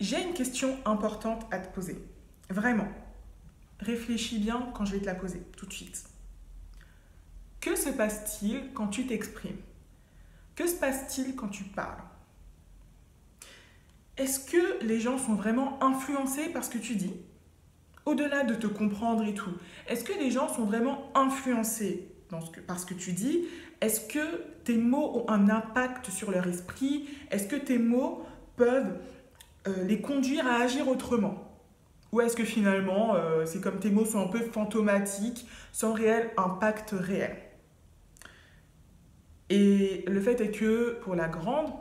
J'ai une question importante à te poser. Vraiment. Réfléchis bien quand je vais te la poser, tout de suite. Que se passe-t-il quand tu t'exprimes? Que se passe-t-il quand tu parles? Est-ce que les gens sont vraiment influencés par ce que tu dis? Au-delà de te comprendre et tout, est-ce que les gens sont vraiment influencés par ce que tu dis? Est-ce que tes mots ont un impact sur leur esprit? Est-ce que tes mots peuvent les conduire à agir autrement? Ou est-ce que finalement, c'est comme tes mots sont un peu fantomatiques, sans réel impact réel? Et le fait est que pour la grande,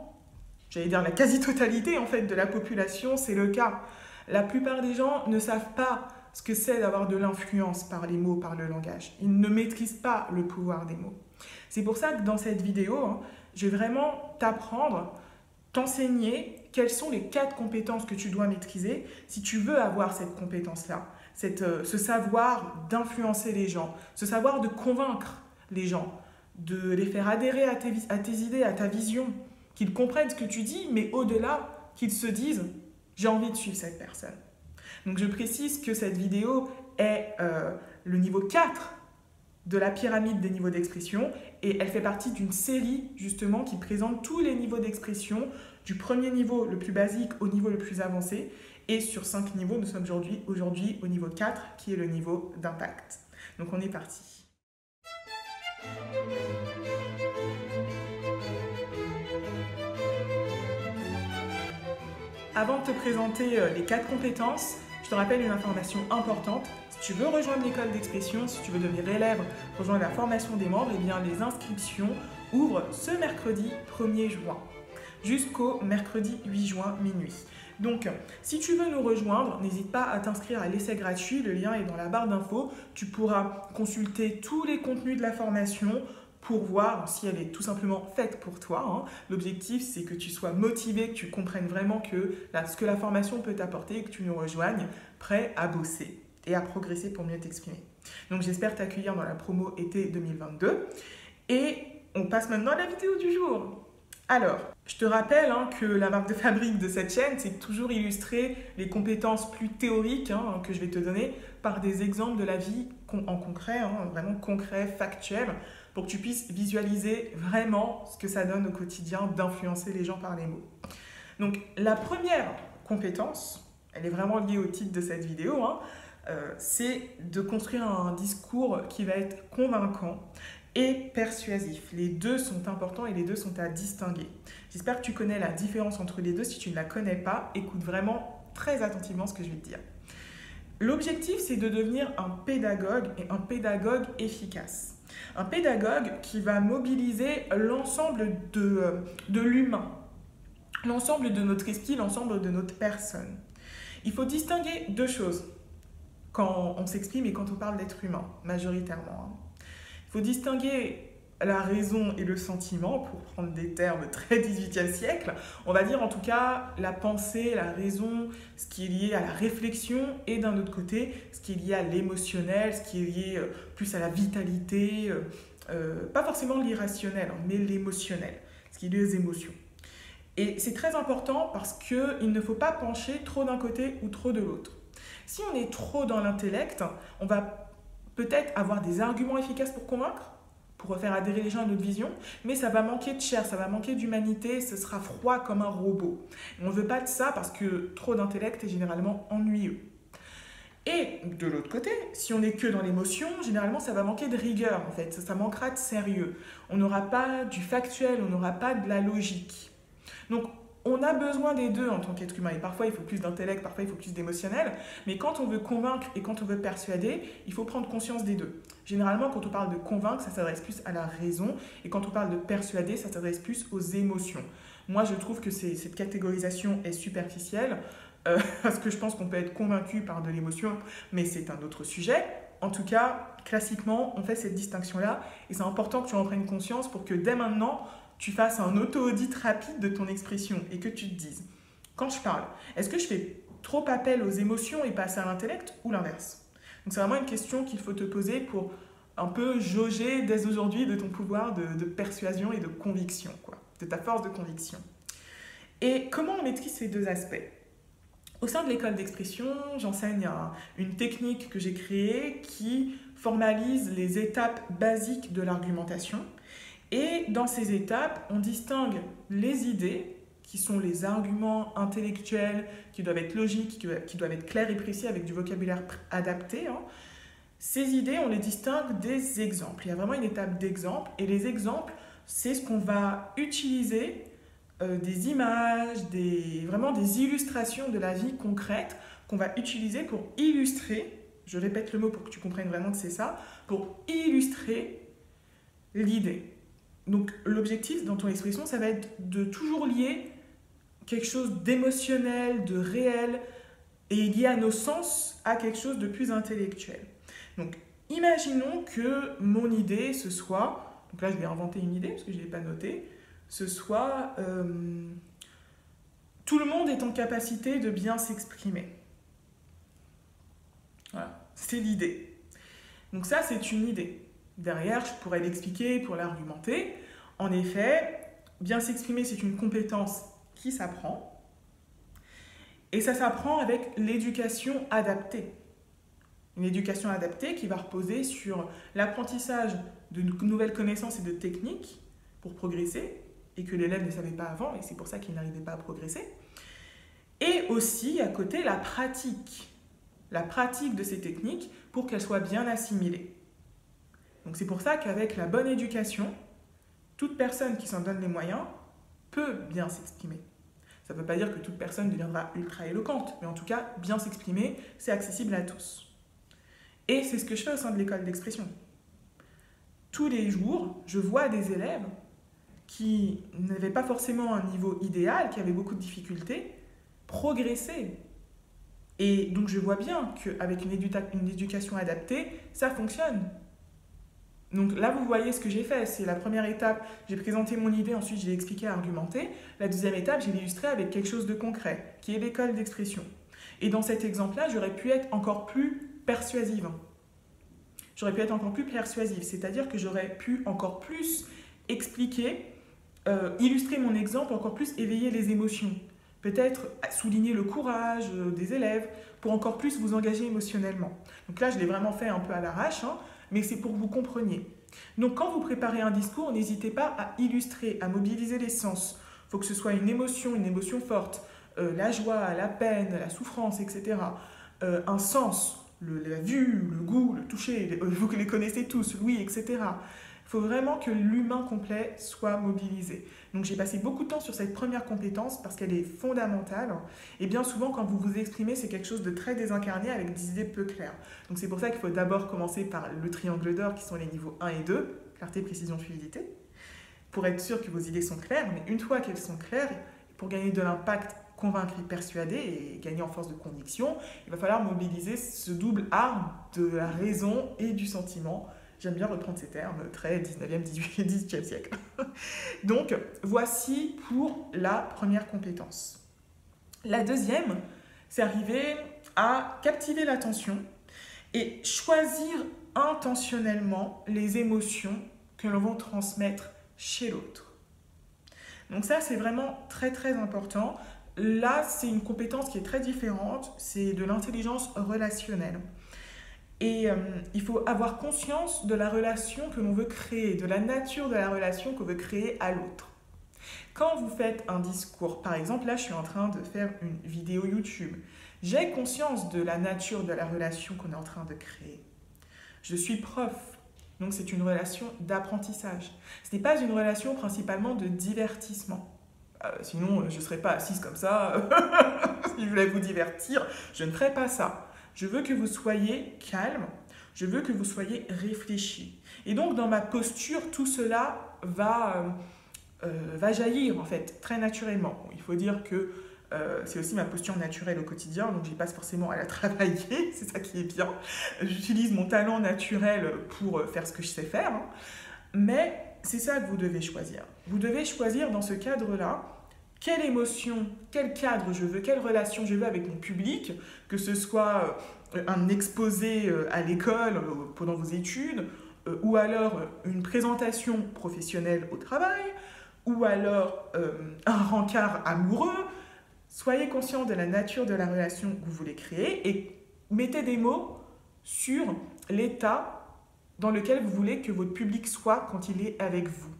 j'allais dire la quasi-totalité en fait de la population, c'est le cas. La plupart des gens ne savent pas ce que c'est d'avoir de l'influence par les mots, par le langage. Ils ne maîtrisent pas le pouvoir des mots. C'est pour ça que dans cette vidéo, je vais vraiment t'apprendre, t'enseigner quelles sont les 4 compétences que tu dois maîtriser si tu veux avoir cette compétence-là, ce savoir d'influencer les gens, ce savoir de convaincre les gens, de les faire adhérer à tes idées, à ta vision, qu'ils comprennent ce que tu dis, mais au-delà, qu'ils se disent « j'ai envie de suivre cette personne ». Donc je précise que cette vidéo est le niveau 4 de la pyramide des niveaux d'expression et elle fait partie d'une série justement qui présente tous les niveaux d'expression du premier niveau le plus basique au niveau le plus avancé et sur 5 niveaux, nous sommes aujourd'hui au niveau 4 qui est le niveau d'impact. Donc on est parti. Avant de te présenter les 4 compétences, je te rappelle une information importante. Si tu veux rejoindre l'école d'expression, si tu veux devenir élève, rejoindre la formation des membres, eh bien les inscriptions ouvrent ce mercredi 1er juin jusqu'au mercredi 8 juin minuit. Donc, si tu veux nous rejoindre, n'hésite pas à t'inscrire à l'essai gratuit. Le lien est dans la barre d'infos. Tu pourras consulter tous les contenus de la formation pour voir si elle est tout simplement faite pour toi. L'objectif, c'est que tu sois motivé, que tu comprennes vraiment ce que la formation peut t'apporter et que tu nous rejoignes prêt à bosser et à progresser pour mieux t'exprimer. Donc, j'espère t'accueillir dans la promo été 2022. Et on passe maintenant à la vidéo du jour. Alors, je te rappelle que la marque de fabrique de cette chaîne, c'est toujours illustrer les compétences plus théoriques que je vais te donner par des exemples de la vie en concret, vraiment concret, factuel, pour que tu puisses visualiser vraiment ce que ça donne au quotidien d'influencer les gens par les mots. Donc, la première compétence, elle est vraiment liée au titre de cette vidéo, c'est de construire un discours qui va être convaincant et persuasif. Les deux sont importants et les deux sont à distinguer. J'espère que tu connais la différence entre les deux. Si tu ne la connais pas, écoute vraiment très attentivement ce que je vais te dire. L'objectif, c'est de devenir un pédagogue et un pédagogue efficace. Un pédagogue qui va mobiliser l'ensemble de l'humain, l'ensemble de notre esprit, l'ensemble de notre personne. Il faut distinguer 2 choses quand on s'exprime et quand on parle d'être humain, majoritairement. Il faut distinguer la raison et le sentiment, pour prendre des termes très 18e siècle. On va dire en tout cas la pensée, la raison, ce qui est lié à la réflexion, et d'un autre côté, ce qui est lié à l'émotionnel, ce qui est lié plus à la vitalité, pas forcément l'irrationnel, mais l'émotionnel, ce qui est lié aux émotions. Et c'est très important parce qu'il ne faut pas pencher trop d'un côté ou trop de l'autre. Si on est trop dans l'intellect, on va peut-être avoir des arguments efficaces pour convaincre, pour faire adhérer les gens à notre vision, mais ça va manquer de chair, ça va manquer d'humanité, ce sera froid comme un robot. Et on ne veut pas de ça parce que trop d'intellect est généralement ennuyeux. Et de l'autre côté, si on n'est que dans l'émotion, généralement ça va manquer de rigueur en fait, ça manquera de sérieux. On n'aura pas du factuel, on n'aura pas de la logique. Donc on a besoin des deux en tant qu'être humain, et parfois il faut plus d'intellect, parfois il faut plus d'émotionnel, mais quand on veut convaincre et quand on veut persuader, il faut prendre conscience des deux. Généralement, quand on parle de convaincre, ça s'adresse plus à la raison, et quand on parle de persuader, ça s'adresse plus aux émotions. Moi, je trouve que cette catégorisation est superficielle, parce que je pense qu'on peut être convaincu par de l'émotion, mais c'est un autre sujet. En tout cas, classiquement, on fait cette distinction-là, et c'est important que tu en prennes conscience pour que dès maintenant, tu fasses un auto-audit rapide de ton expression et que tu te dises, quand je parle, est-ce que je fais trop appel aux émotions et pas assez à l'intellect ou l'inverse? Donc c'est vraiment une question qu'il faut te poser pour un peu jauger dès aujourd'hui de ton pouvoir de persuasion et de conviction, de ta force de conviction. Et comment on maîtrise ces 2 aspects? Au sein de l'école d'expression, j'enseigne une technique que j'ai créée qui formalise les étapes basiques de l'argumentation. Et dans ces étapes, on distingue les idées, qui sont les arguments intellectuels, qui doivent être logiques, qui doivent être clairs et précis avec du vocabulaire adapté. Ces idées, on les distingue des exemples. Il y a vraiment une étape d'exemple. Et les exemples, c'est ce qu'on va utiliser, des images, vraiment des illustrations de la vie concrète qu'on va utiliser pour illustrer, je répète le mot pour que tu comprennes vraiment que c'est ça, pour illustrer l'idée. Donc l'objectif dans ton expression, ça va être de toujours lier quelque chose d'émotionnel, de réel, et lié à nos sens à quelque chose de plus intellectuel. Donc imaginons que mon idée, ce soit, donc là je vais inventer une idée parce que je ne l'ai pas notée, ce soit tout le monde est en capacité de bien s'exprimer. Voilà, c'est l'idée. Donc ça, c'est une idée. Derrière, je pourrais l'expliquer pour l'argumenter. En effet, bien s'exprimer, c'est une compétence qui s'apprend. Et ça s'apprend avec l'éducation adaptée. Une éducation adaptée qui va reposer sur l'apprentissage de nouvelles connaissances et de techniques pour progresser, et que l'élève ne savait pas avant, et c'est pour ça qu'il n'arrivait pas à progresser. Et aussi, à côté, la pratique de ces techniques pour qu'elles soient bien assimilées. Donc c'est pour ça qu'avec la bonne éducation, toute personne qui s'en donne les moyens peut bien s'exprimer. Ça ne veut pas dire que toute personne deviendra ultra éloquente, mais en tout cas, bien s'exprimer, c'est accessible à tous. Et c'est ce que je fais au sein de l'école d'expression. Tous les jours, je vois des élèves qui n'avaient pas forcément un niveau idéal, qui avaient beaucoup de difficultés, progresser. Et donc je vois bien qu'avec une éducation adaptée, ça fonctionne. Donc là, vous voyez ce que j'ai fait. C'est la première étape, j'ai présenté mon idée, ensuite je l'ai expliqué, argumenté. La deuxième étape, j'ai illustré avec quelque chose de concret, qui est l'école d'expression. Et dans cet exemple-là, j'aurais pu être encore plus persuasive. C'est-à-dire que j'aurais pu encore plus expliquer, illustrer mon exemple, encore plus éveiller les émotions. Peut-être souligner le courage des élèves pour encore plus vous engager émotionnellement. Donc là, je l'ai vraiment fait un peu à l'arrache, mais c'est pour que vous compreniez. Donc quand vous préparez un discours, n'hésitez pas à illustrer, à mobiliser les sens. Il faut que ce soit une émotion forte, la joie, la peine, la souffrance, etc. Un sens, la vue, le goût, le toucher, vous les connaissez tous, l'ouïe, etc. Il faut vraiment que l'humain complet soit mobilisé. Donc j'ai passé beaucoup de temps sur cette première compétence parce qu'elle est fondamentale. Et bien souvent, quand vous vous exprimez, c'est quelque chose de très désincarné avec des idées peu claires. Donc c'est pour ça qu'il faut d'abord commencer par le triangle d'or qui sont les niveaux 1 et 2, clarté, précision, fluidité, pour être sûr que vos idées sont claires. Mais une fois qu'elles sont claires, pour gagner de l'impact, convaincre et persuader et gagner en force de conviction, il va falloir mobiliser ce double arme de la raison et du sentiment. J'aime bien reprendre ces termes, très 19e, 18e siècle. Donc, voici pour la première compétence. La deuxième, c'est arriver à captiver l'attention et choisir intentionnellement les émotions que l'on va transmettre chez l'autre. Donc ça, c'est vraiment très très important. Là, c'est une compétence qui est très différente, c'est de l'intelligence relationnelle. Et il faut avoir conscience de la relation que l'on veut créer, de la nature de la relation qu'on veut créer à l'autre. Quand vous faites un discours, par exemple, là je suis en train de faire une vidéo YouTube, j'ai conscience de la nature de la relation qu'on est en train de créer. Je suis prof, donc c'est une relation d'apprentissage. Ce n'est pas une relation principalement de divertissement. Sinon, je ne serais pas assise comme ça. Si je voulais vous divertir, je ne ferais pas ça. Je veux que vous soyez calme, je veux que vous soyez réfléchi. Et donc, dans ma posture, tout cela va jaillir, en fait, très naturellement. Bon, il faut dire que c'est aussi ma posture naturelle au quotidien, donc je n'y passe forcément à la travailler, c'est ça qui est bien. J'utilise mon talent naturel pour faire ce que je sais faire. Mais c'est ça que vous devez choisir. Vous devez choisir dans ce cadre-là quelle émotion, quel cadre je veux, quelle relation je veux avec mon public, que ce soit un exposé à l'école pendant vos études, ou alors une présentation professionnelle au travail, ou alors un rencard amoureux. Soyez conscient de la nature de la relation que vous voulez créer et mettez des mots sur l'état dans lequel vous voulez que votre public soit quand il est avec vous.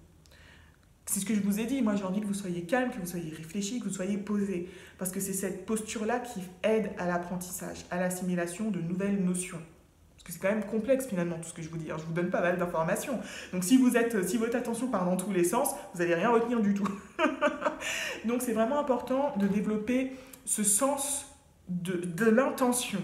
C'est ce que je vous ai dit, moi j'ai envie que vous soyez calme, que vous soyez réfléchi, que vous soyez posé. Parce que c'est cette posture-là qui aide à l'apprentissage, à l'assimilation de nouvelles notions. Parce que c'est quand même complexe finalement tout ce que je vous dis. Je vous donne pas mal d'informations. Donc si votre attention part dans tous les sens, vous n'allez rien retenir du tout. Donc c'est vraiment important de développer ce sens de l'intention.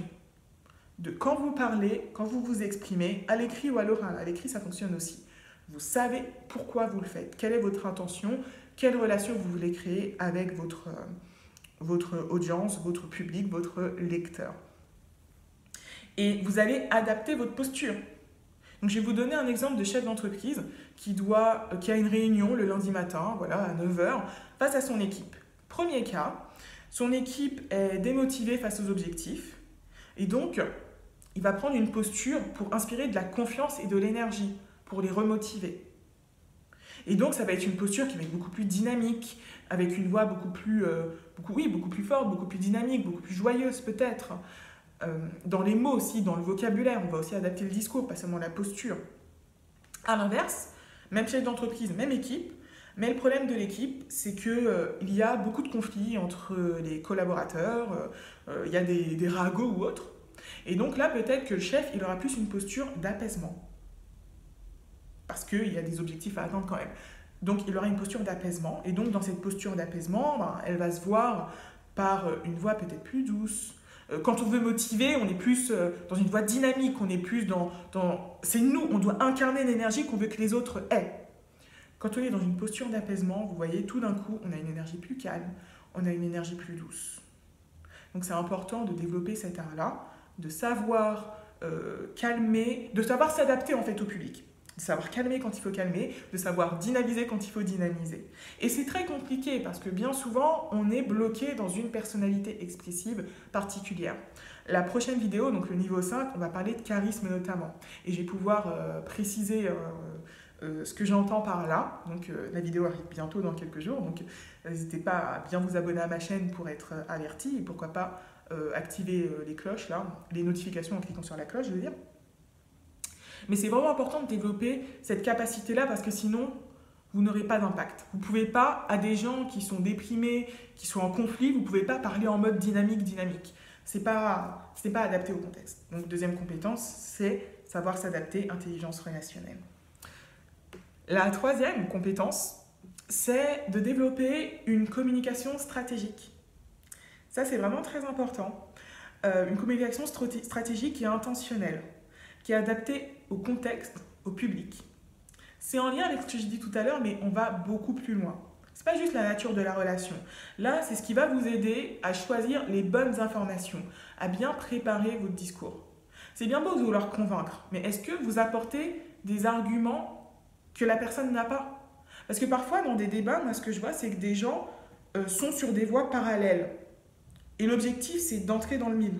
De quand vous parlez, quand vous vous exprimez, à l'écrit ou à l'oral. À l'écrit ça fonctionne aussi. Vous savez pourquoi vous le faites, quelle est votre intention, quelle relation vous voulez créer avec votre audience, votre public, votre lecteur. Et vous allez adapter votre posture. Donc, je vais vous donner un exemple de chef d'entreprise qui a une réunion le lundi matin, voilà, à 9 h, face à son équipe. Premier cas, son équipe est démotivée face aux objectifs. Et donc, il va prendre une posture pour inspirer de la confiance et de l'énergie, pour les remotiver. Et donc, ça va être une posture qui va être beaucoup plus dynamique, avec une voix beaucoup plus forte, beaucoup plus dynamique, beaucoup plus joyeuse peut-être. Dans les mots aussi, dans le vocabulaire, on va aussi adapter le discours, pas seulement la posture. À l'inverse, même chef d'entreprise, même équipe, mais le problème de l'équipe, c'est qu'il y a beaucoup de conflits entre les collaborateurs, il y a des ragots ou autres. Et donc là, peut-être que le chef, il aura plus une posture d'apaisement. Parce qu'il y a des objectifs à atteindre quand même. Donc, il aura une posture d'apaisement. Et donc, dans cette posture d'apaisement, elle va se voir par une voix peut-être plus douce. Quand on veut motiver, on est plus dans une voie dynamique. On est plus c'est nous, on doit incarner l'énergie qu'on veut que les autres aient. Quand on est dans une posture d'apaisement, vous voyez, tout d'un coup, on a une énergie plus calme. On a une énergie plus douce. Donc, c'est important de développer cet art-là, de savoir calmer, de savoir s'adapter en fait au public. De savoir calmer quand il faut calmer, de savoir dynamiser quand il faut dynamiser. Et c'est très compliqué parce que bien souvent, on est bloqué dans une personnalité expressive particulière. La prochaine vidéo, donc le niveau 5, on va parler de charisme notamment. Et je vais pouvoir préciser ce que j'entends par là. Donc la vidéo arrive bientôt dans quelques jours, donc n'hésitez pas à bien vous abonner à ma chaîne pour être averti et pourquoi pas activer les cloches, là, les notifications en cliquant sur la cloche, je veux dire. Mais c'est vraiment important de développer cette capacité-là parce que sinon, vous n'aurez pas d'impact. Vous ne pouvez pas, à des gens qui sont déprimés, qui sont en conflit, vous ne pouvez pas parler en mode dynamique. Ce n'est pas adapté au contexte. Donc, deuxième compétence, c'est savoir s'adapter, intelligence relationnelle. La troisième compétence, c'est de développer une communication stratégique. Ça, c'est vraiment très important. Une communication stratégique et intentionnelle, qui est adaptée au contexte, au public. C'est en lien avec ce que j'ai dit tout à l'heure, mais on va beaucoup plus loin. Ce n'est pas juste la nature de la relation. Là, c'est ce qui va vous aider à choisir les bonnes informations, à bien préparer votre discours. C'est bien beau de vouloir convaincre, mais est-ce que vous apportez des arguments que la personne n'a pas? Parce que parfois, dans des débats, moi, ce que je vois, c'est que des gens sont sur des voies parallèles. Et l'objectif, c'est d'entrer dans le mille.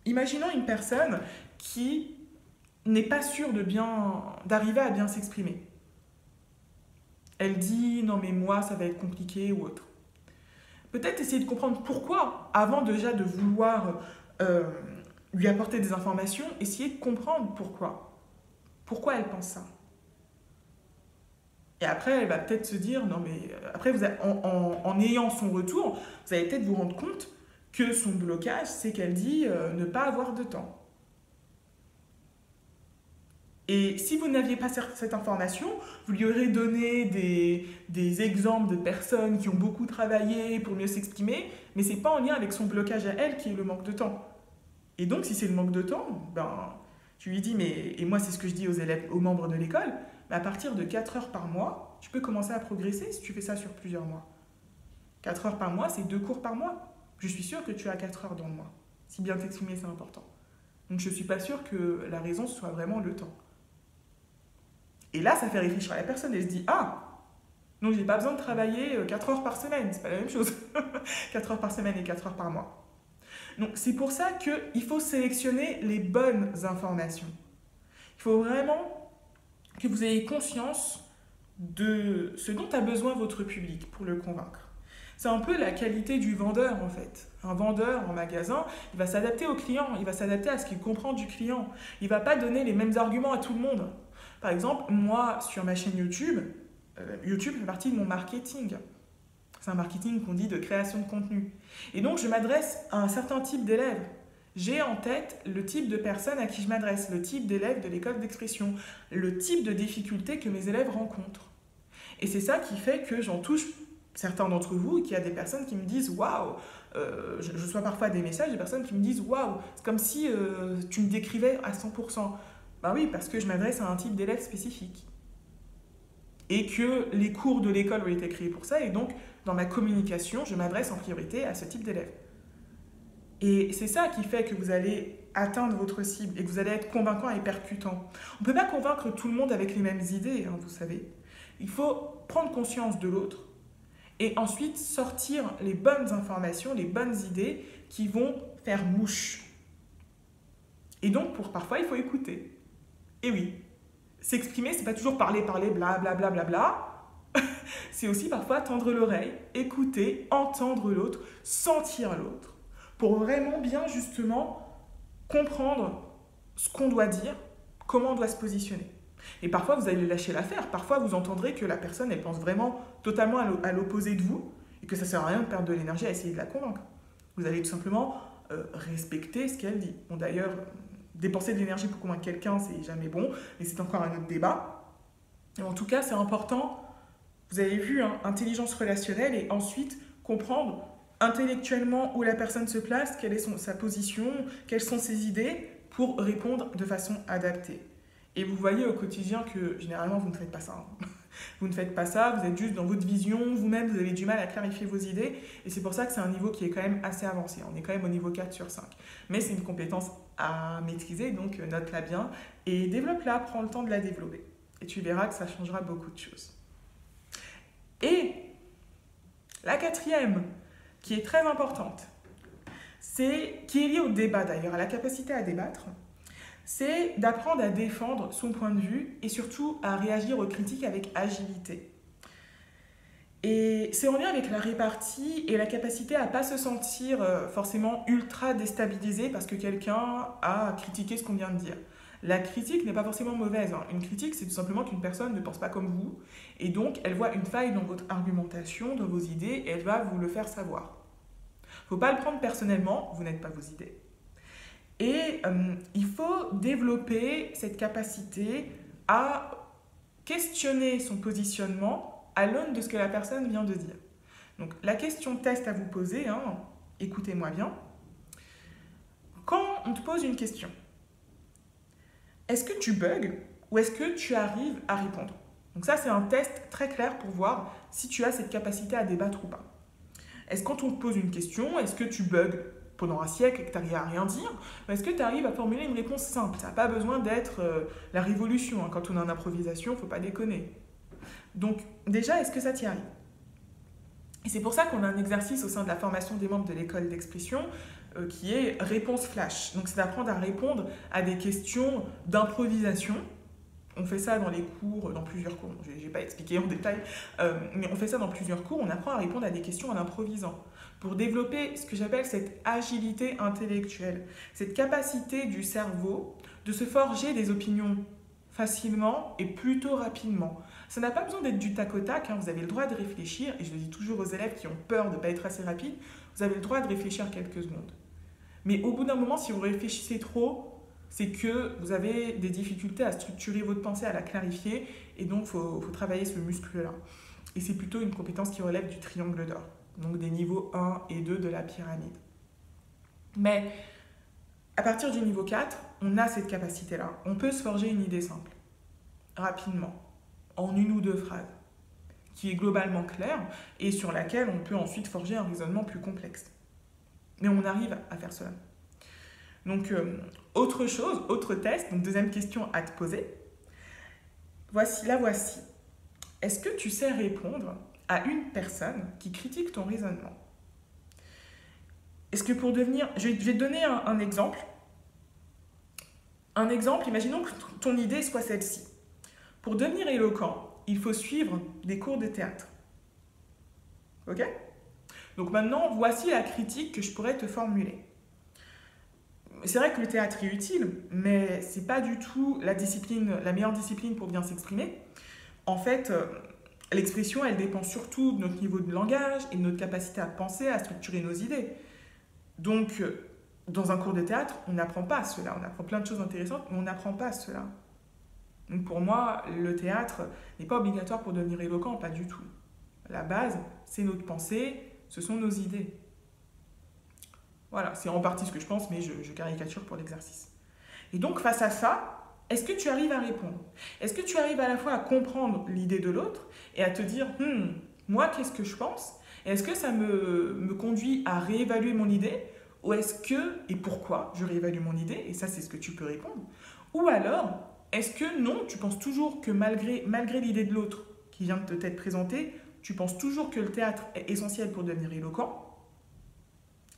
Imaginons une personne qui n'est pas sûre d'arriver à bien s'exprimer. Elle dit « non mais moi ça va être compliqué » ou autre. Peut-être essayer de comprendre pourquoi, avant déjà de vouloir lui apporter des informations, essayer de comprendre pourquoi. Pourquoi elle pense ça. Et après, elle va peut-être se dire « non mais… » Après, en ayant son retour, vous allez peut-être vous rendre compte que son blocage, c'est qu'elle dit ne pas avoir de temps. Et si vous n'aviez pas cette information, vous lui aurez donné des exemples de personnes qui ont beaucoup travaillé pour mieux s'exprimer, mais ce n'est pas en lien avec son blocage à elle qui est le manque de temps. Et donc, si c'est le manque de temps, tu lui dis, et moi c'est ce que je dis aux élèves, aux membres de l'école, à partir de 4 heures par mois, tu peux commencer à progresser si tu fais ça sur plusieurs mois. 4 heures par mois, c'est 2 cours par mois. Je suis sûre que tu as 4 heures dans le mois. Si bien t'exprimer, c'est important. Donc je ne suis pas sûre que la raison soit vraiment le temps. Et là, ça fait réfléchir à la personne. Elle se dit, ah, donc j'ai pas besoin de travailler 4 heures par semaine. C'est pas la même chose. 4 heures par semaine et 4 heures par mois. Donc c'est pour ça qu'il faut sélectionner les bonnes informations. Il faut vraiment que vous ayez conscience de ce dont a besoin votre public pour le convaincre. C'est un peu la qualité du vendeur en fait. Un vendeur en magasin, il va s'adapter au client, il va s'adapter à ce qu'il comprend du client. Il ne va pas donner les mêmes arguments à tout le monde. Par exemple, moi, sur ma chaîne YouTube, YouTube fait partie de mon marketing. C'est un marketing qu'on dit de création de contenu. Et donc, je m'adresse à un certain type d'élèves. J'ai en tête le type de personnes à qui je m'adresse, le type d'élèves de l'école d'expression, le type de difficultés que mes élèves rencontrent. Et c'est ça qui fait que j'en touche certains d'entre vous, qu'il y a des personnes qui me disent waouh, je reçois parfois des messages des personnes qui me disent waouh, c'est comme si tu me décrivais à 100%. Ben oui, parce que je m'adresse à un type d'élève spécifique. Et que les cours de l'école ont été créés pour ça, et donc dans ma communication, je m'adresse en priorité à ce type d'élève. Et c'est ça qui fait que vous allez atteindre votre cible et que vous allez être convaincant et percutant. On ne peut pas convaincre tout le monde avec les mêmes idées, hein, vous savez. Il faut prendre conscience de l'autre et ensuite sortir les bonnes informations, les bonnes idées qui vont faire mouche. Et donc, parfois, il faut écouter. Et oui, s'exprimer, c'est pas toujours parler, bla bla bla bla bla. C'est aussi parfois tendre l'oreille, écouter, entendre l'autre, sentir l'autre, pour vraiment bien justement comprendre ce qu'on doit dire, comment on doit se positionner. Et parfois, vous allez lâcher l'affaire. Parfois, vous entendrez que la personne, elle pense vraiment totalement à l'opposé de vous et que ça ne sert à rien de perdre de l'énergie à essayer de la convaincre. Vous allez tout simplement respecter ce qu'elle dit. Bon, d'ailleurs, dépenser de l'énergie pour convaincre quelqu'un, c'est jamais bon, mais c'est encore un autre débat. Et en tout cas, c'est important, vous avez vu, hein, intelligence relationnelle et ensuite comprendre intellectuellement où la personne se place, quelle est sa position, quelles sont ses idées pour répondre de façon adaptée. Et vous voyez au quotidien que généralement vous ne faites pas ça. Hein. Vous ne faites pas ça, vous êtes juste dans votre vision, vous-même vous avez du mal à clarifier vos idées et c'est pour ça que c'est un niveau qui est quand même assez avancé. On est quand même au niveau 4 sur 5. Mais c'est une compétence à maîtriser, donc note-la bien et développe-la, prends le temps de la développer. Et tu verras que ça changera beaucoup de choses. Et la quatrième, qui est très importante, qui est liée au débat d'ailleurs, à la capacité à débattre, c'est d'apprendre à défendre son point de vue et surtout à réagir aux critiques avec agilité. Et c'est en lien avec la répartie et la capacité à ne pas se sentir forcément ultra déstabilisé parce que quelqu'un a critiqué ce qu'on vient de dire. La critique n'est pas forcément mauvaise. Hein. Une critique, c'est tout simplement qu'une personne ne pense pas comme vous et donc elle voit une faille dans votre argumentation, dans vos idées et elle va vous le faire savoir. Il ne faut pas le prendre personnellement, vous n'êtes pas vos idées. Et il faut développer cette capacité à questionner son positionnement à l'aune de ce que la personne vient de dire. Donc la question test à vous poser, hein, écoutez-moi bien. Quand on te pose une question, est-ce que tu bugs ou est-ce que tu arrives à répondre? Donc ça, c'est un test très clair pour voir si tu as cette capacité à débattre ou pas. Est-ce que quand on te pose une question, est-ce que tu bugs pendant un siècle et que tu n'arrives à rien dire, est-ce que tu arrives à formuler une réponse simple? Ça n'a pas besoin d'être la révolution. Hein. Quand on est en improvisation, il ne faut pas déconner. Donc déjà, est-ce que ça t'y arrive? Et c'est pour ça qu'on a un exercice au sein de la formation des membres de l'école d'expression qui est réponse flash. Donc c'est d'apprendre à répondre à des questions d'improvisation. On fait ça dans les cours, dans plusieurs cours. Je ne vais pas expliquer en détail, mais on fait ça dans plusieurs cours. On apprend à répondre à des questions en improvisant pour développer ce que j'appelle cette agilité intellectuelle, cette capacité du cerveau de se forger des opinions facilement et plutôt rapidement. Ça n'a pas besoin d'être du tac au tac, hein. Vous avez le droit de réfléchir, et je le dis toujours aux élèves qui ont peur de ne pas être assez rapide, vous avez le droit de réfléchir quelques secondes. Mais au bout d'un moment, si vous réfléchissez trop, c'est que vous avez des difficultés à structurer votre pensée, à la clarifier, et donc il faut travailler ce muscle-là. Et c'est plutôt une compétence qui relève du triangle d'or, donc des niveaux 1 et 2 de la pyramide. Mais à partir du niveau 4, on a cette capacité-là. On peut se forger une idée simple, rapidement, en une ou deux phrases, qui est globalement claire et sur laquelle on peut ensuite forger un raisonnement plus complexe. Mais on arrive à faire cela. Donc, autre test, donc deuxième question à te poser. Voici. Est-ce que tu sais répondre à une personne qui critique ton raisonnement? Est-ce que pour devenir... Je vais te donner un exemple. Un exemple, imaginons que ton idée soit celle-ci. Pour devenir éloquent, il faut suivre des cours de théâtre. Ok? Donc maintenant, voici la critique que je pourrais te formuler. C'est vrai que le théâtre est utile, mais c'est pas du tout la meilleure discipline pour bien s'exprimer. En fait, l'expression, elle dépend surtout de notre niveau de langage et de notre capacité à penser, à structurer nos idées. Donc, dans un cours de théâtre, on n'apprend pas cela. On apprend plein de choses intéressantes, mais on n'apprend pas cela. Donc pour moi, le théâtre n'est pas obligatoire pour devenir éloquent, pas du tout. La base, c'est notre pensée, ce sont nos idées. Voilà, c'est en partie ce que je pense, mais je caricature pour l'exercice. Et donc, face à ça, est-ce que tu arrives à répondre? Est-ce que tu arrives à la fois à comprendre l'idée de l'autre et à te dire, moi, qu'est-ce que je pense? Est-ce que ça me conduit à réévaluer mon idée? Ou est-ce que, et pourquoi je réévalue mon idée? Et ça, c'est ce que tu peux répondre. Ou alors, est-ce que non, tu penses toujours que malgré l'idée de l'autre qui vient de t'être présentée, tu penses toujours que le théâtre est essentiel pour devenir éloquent?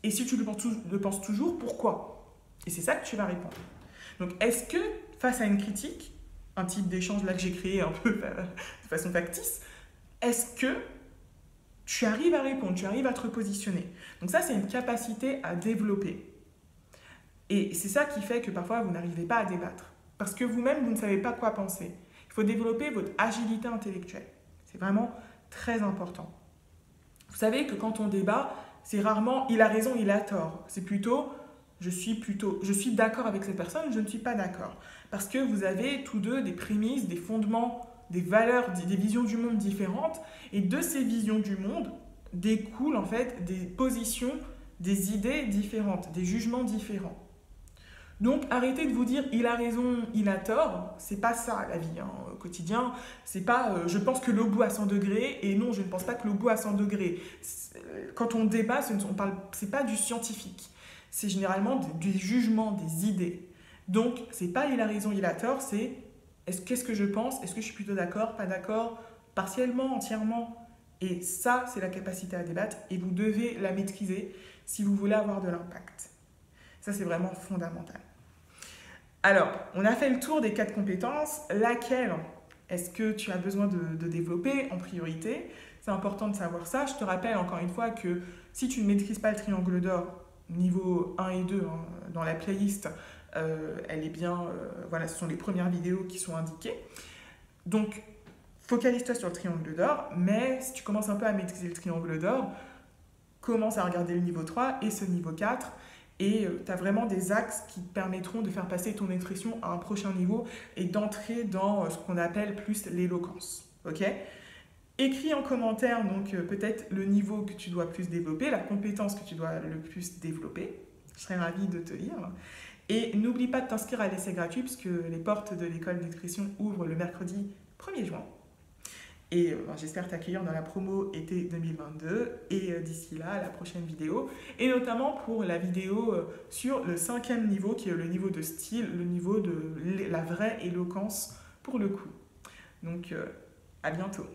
Et si tu le penses toujours, pourquoi? Et c'est ça que tu vas répondre. Donc, est-ce que, face à une critique, un type d'échange là que j'ai créé un peu de façon factice, est-ce que tu arrives à répondre, tu arrives à te repositionner? Donc ça, c'est une capacité à développer. Et c'est ça qui fait que parfois, vous n'arrivez pas à débattre. Parce que vous-même, vous ne savez pas quoi penser. Il faut développer votre agilité intellectuelle. C'est vraiment très important. Vous savez que quand on débat, c'est rarement « il a raison, il a tort ». C'est plutôt « je suis d'accord avec cette personne, je ne suis pas d'accord ». Parce que vous avez tous deux des prémices, des fondements, des valeurs, des visions du monde différentes. Et de ces visions du monde découlent en fait des positions, des idées différentes, des jugements différents. Donc arrêtez de vous dire il a raison, il a tort, c'est pas ça la vie au quotidien, c'est pas je pense que l'eau bout à 100 degrés et non je ne pense pas que l'eau bout à 100 degrés. Quand on débat, c'est pas du scientifique, c'est généralement des jugements, des idées. Donc c'est pas il a raison, il a tort, c'est qu'est-ce que je pense, est-ce que je suis plutôt d'accord, pas d'accord, partiellement, entièrement. Et ça c'est la capacité à débattre et vous devez la maîtriser si vous voulez avoir de l'impact. Ça, c'est vraiment fondamental. Alors, on a fait le tour des 4 compétences. Laquelle est-ce que tu as besoin de développer en priorité? C'est important de savoir ça. Je te rappelle encore une fois que si tu ne maîtrises pas le triangle d'or, niveau 1 et 2, dans la playlist, elle est bien... voilà, ce sont les premières vidéos qui sont indiquées. Donc, focalise-toi sur le triangle d'or, mais si tu commences un peu à maîtriser le triangle d'or, commence à regarder le niveau 3 et ce niveau 4. Et tu as vraiment des axes qui te permettront de faire passer ton expression à un prochain niveau et d'entrer dans ce qu'on appelle plus l'éloquence. Ok ? Écris en commentaire donc peut-être le niveau que tu dois plus développer, la compétence que tu dois le plus développer. Je serais ravie de te lire. Et n'oublie pas de t'inscrire à l'essai gratuit puisque les portes de l'école d'expression ouvrent le mercredi 1er juin. Et j'espère t'accueillir dans la promo été 2022 et d'ici là, la prochaine vidéo. Et notamment pour la vidéo sur le 5e niveau qui est le niveau de style, le niveau de la vraie éloquence pour le coup. Donc à bientôt.